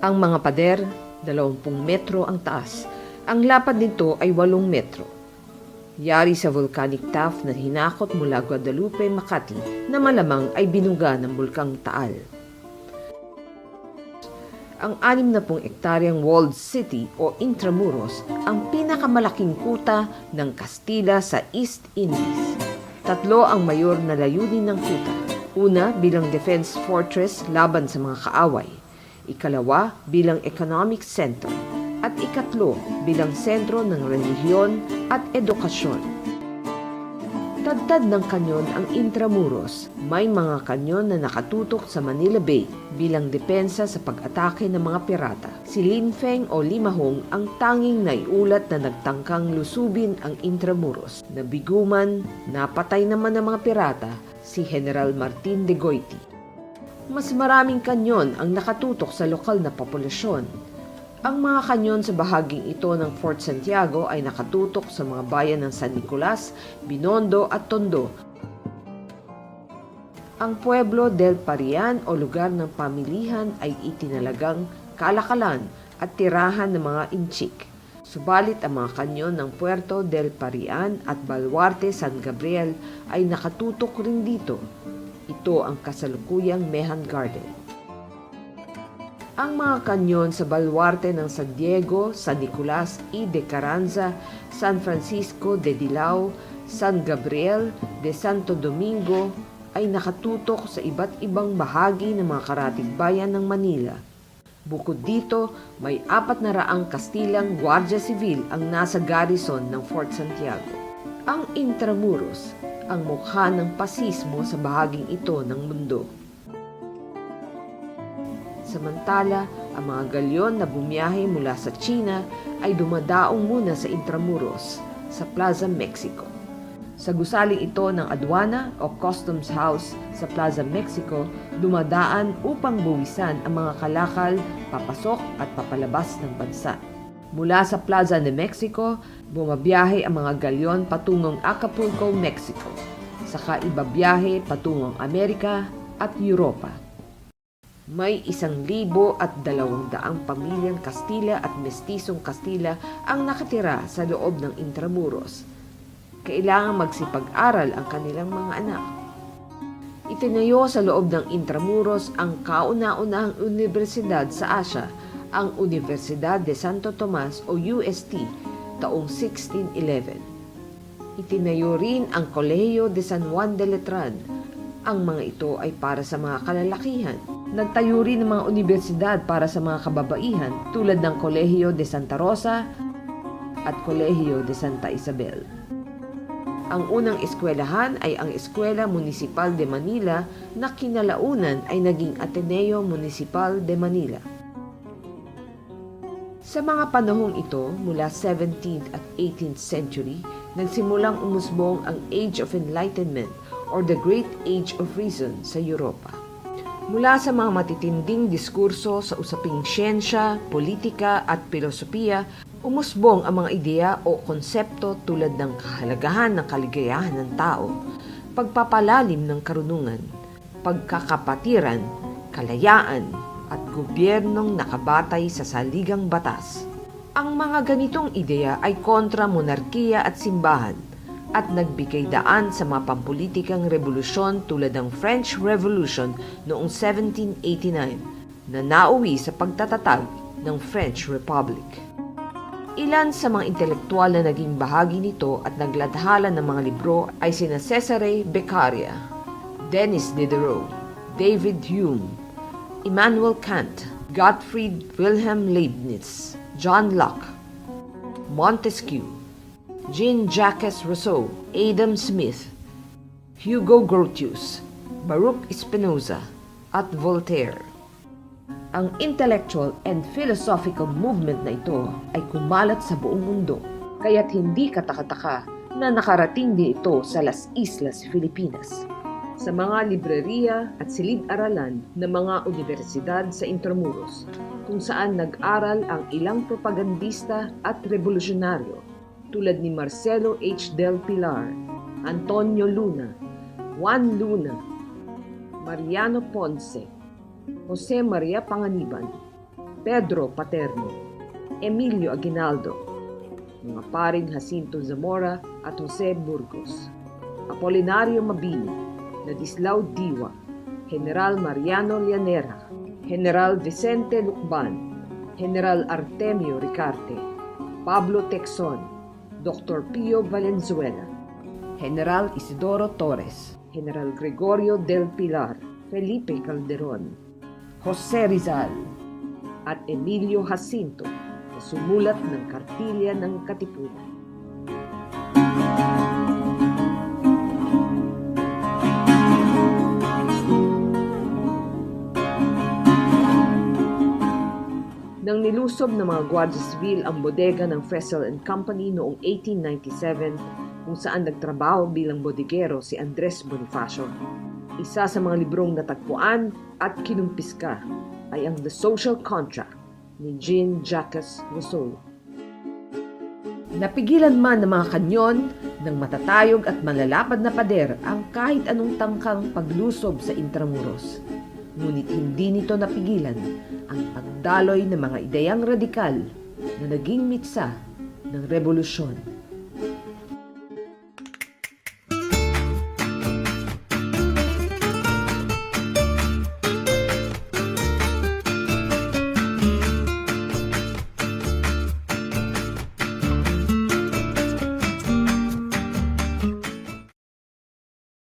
Ang mga pader, 20 metro ang taas. Ang lapad nito ay 8 metro. Yari sa volcanic tuff na hinakot mula Guadalupe, Makati na malamang ay binuga ng bulkang Taal. Ang 60 ektaryang walled city o Intramuros ang pinakamalaking kuta ng Kastila sa East Indies. 3 ang mayor na layunin ng kuta. Una, bilang defense fortress laban sa mga kaaway. Ikalawa, bilang economic center. At ikatlo, bilang sentro ng relihiyon at edukasyon. Tadtad ng kanyon ang Intramuros. May mga kanyon na nakatutok sa Manila Bay bilang depensa sa pag-atake ng mga pirata. Si Linfeng o Limahong ang tanging naiulat na nagtangkang lusubin ang Intramuros. Nabiguman, napatay naman ng mga pirata si General Martin de Goiti. Mas maraming kanyon ang nakatutok sa lokal na populasyon. Ang mga kanyon sa bahaging ito ng Fort Santiago ay nakatutok sa mga bayan ng San Nicolas, Binondo at Tondo. Ang Pueblo del Parian o lugar ng pamilihan ay itinalagang kalakalan at tirahan ng mga Inchik. Subalit ang mga kanyon ng Puerto del Parian at Baluarte San Gabriel ay nakatutok rin dito. Ito ang kasalukuyang Mehan Garden. Ang mga kanyon sa Baluarte ng San Diego, San Nicolas y de Carranza, San Francisco de Dilao, San Gabriel de Santo Domingo ay nakatutok sa iba't ibang bahagi ng mga karatig-bayan ng Manila. Bukod dito, may 400 Kastilang Guardia Civil ang nasa garrison ng Fort Santiago. Ang Intramuros, ang mukha ng pasismo sa bahaging ito ng mundo. Samantala, ang mga galyon na bumiyahe mula sa China ay dumadaong muna sa Intramuros, sa Plaza Mexico. Sa gusaling ito ng Aduana o Customs House sa Plaza Mexico, dumadaan upang buwisan ang mga kalakal, papasok at papalabas ng bansa. Mula sa Plaza de Mexico, bumabiyahe ang mga galyon patungong Acapulco, Mexico, saka ibabiyahe patungong Amerika at Europa. May 1,200 pamilyang Kastila at mestisong Kastila ang nakatira sa loob ng Intramuros. Kailangang magsipag-aral ang kanilang mga anak. Itinayo sa loob ng Intramuros ang kauna-unahang universidad sa Asia, ang Universidad de Santo Tomas o UST, taong 1611. Itinayo rin ang Colegio de San Juan de Letran. Ang mga ito ay para sa mga kalalakihan. Nagtayo rin ng mga universidad para sa mga kababaihan tulad ng Colegio de Santa Rosa at Colegio de Santa Isabel. Ang unang eskwelahan ay ang Eskwela Municipal de Manila na kinalaunan ay naging Ateneo Municipal de Manila. Sa mga panahong ito, mula 17th at 18th century, nagsimulang umusbong ang Age of Enlightenment or the Great Age of Reason sa Europa. Mula sa mga matitinding diskurso sa usaping siyensya, politika at filosofiya, umusbong ang mga ideya o konsepto tulad ng kahalagahan ng kaligayahan ng tao, pagpapalalim ng karunungan, pagkakapatiran, kalayaan, at gobyernong nakabatay sa saligang batas. Ang mga ganitong ideya ay kontra monarkiya at simbahan, at nagbigay daan sa mga pampulitikang revolusyon tulad ng French Revolution noong 1789 na nauwi sa pagtatatag ng French Republic. Ilan sa mga intelektual na naging bahagi nito at naglathala ng mga libro ay sina Cesare Beccaria, Denis Diderot, David Hume, Immanuel Kant, Gottfried Wilhelm Leibniz, John Locke, Montesquieu, Jean-Jacques Rousseau, Adam Smith, Hugo Grotius, Baruch Spinoza, at Voltaire. Ang intellectual and philosophical movement na ito ay kumalat sa buong mundo, kaya't hindi katakataka na nakarating din ito sa Las Islas, Filipinas. Sa mga libreriya at silid-aralan ng mga universidad sa Intramuros, kung saan nag-aral ang ilang propagandista at revolusyonaryo tulad ni Marcelo H. del Pilar, Antonio Luna, Juan Luna, Mariano Ponce, Jose Maria Panganiban, Pedro Paterno, Emilio Aguinaldo, mga paring Jacinto Zamora at Jose Burgos, Apolinario Mabini, Ladislao Diwa, General Mariano Llanera, General Vicente Lucban, General Artemio Ricarte, Pablo Tecson, Dr. Pio Valenzuela, General Isidoro Torres, General Gregorio del Pilar, Felipe Calderon, Jose Rizal, at Emilio Jacinto na sumulat ng Kartilya ng Katipunan. Nang nilusob ng mga Guardia Civil ang bodega ng Fresel and Company noong 1897 kung saan nagtrabaho bilang bodigero si Andres Bonifacio, isa sa mga librong natagpuan at kinumpiska ay ang The Social Contract ni Jean-Jacques Rousseau. Napigilan man ng mga kanyon ng matatayog at malalapad na pader ang kahit anong tangkang paglusob sa Intramuros. Ngunit hindi nito napigilan ang pagdaloy ng mga ideyang radikal na naging mitsa ng revolusyon